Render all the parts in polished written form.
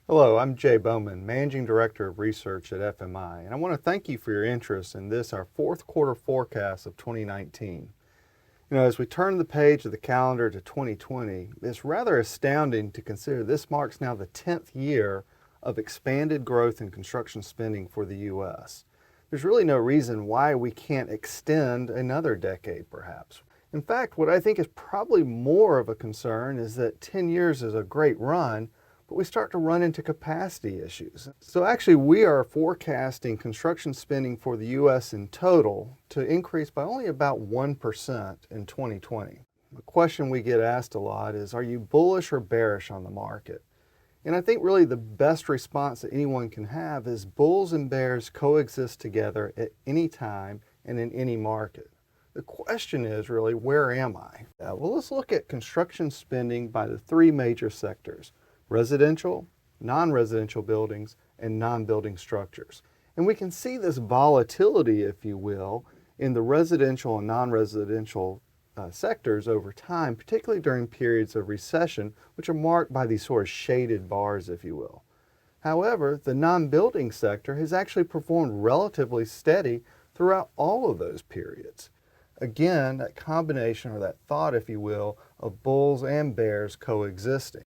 Hello, I'm Jay Bowman, Managing Director of Research at FMI, and I want to thank you for your interest in this, our fourth quarter forecast of 2019. As we turn the page of the calendar to 2020, it's rather astounding to consider this marks now the 10th year of expanded growth in construction spending for the U.S. There's really no reason why we can't extend another decade, perhaps. In fact, what I think is probably more of a concern is that 10 years is a great run, but we start to run into capacity issues. So actually, we are forecasting construction spending for the U.S. in total to increase by only about 1% in 2020. The question we get asked a lot is, are you bullish or bearish on the market? And I think really the best response that anyone can have is bulls and bears coexist together at any time and in any market. The question is really, where am I? Well, let's look at construction spending by the three major sectors: residential, non-residential buildings, and non-building structures. And we can see this volatility, if you will, in the residential and non-residential sectors over time, particularly during periods of recession, which are marked by these sort of shaded bars, if you will. However, the non-building sector has actually performed relatively steady throughout all of those periods. Again, that combination, or that thought, if you will, of bulls and bears coexisting.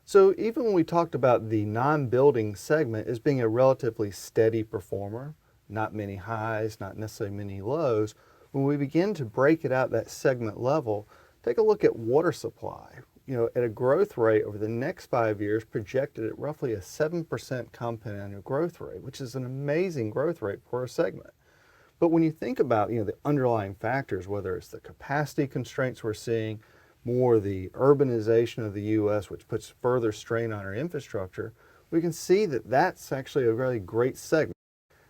So even when we talked about the non-building segment as being a relatively steady performer, not many highs, not necessarily many lows, when we begin to break it out that segment level, take a look at water supply. At a growth rate over the next 5 years projected at roughly a 7% compound annual growth rate, which is an amazing growth rate for a segment. But when you think about the underlying factors, whether it's the capacity constraints we're seeing, more the urbanization of the U.S., which puts further strain on our infrastructure, we can see that that's actually a really great segment.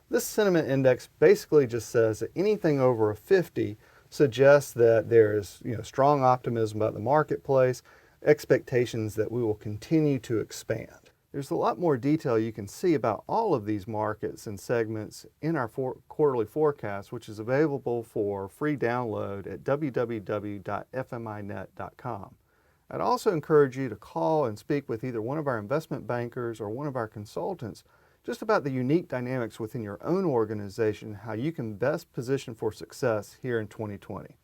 This sentiment index basically just says that anything over a 50 suggests that there is strong optimism about the marketplace, expectations that we will continue to expand. There's a lot more detail you can see about all of these markets and segments in our quarterly forecast, which is available for free download at www.fminet.com. I'd also encourage you to call and speak with either one of our investment bankers or one of our consultants just about the unique dynamics within your own organization, how you can best position for success here in 2020.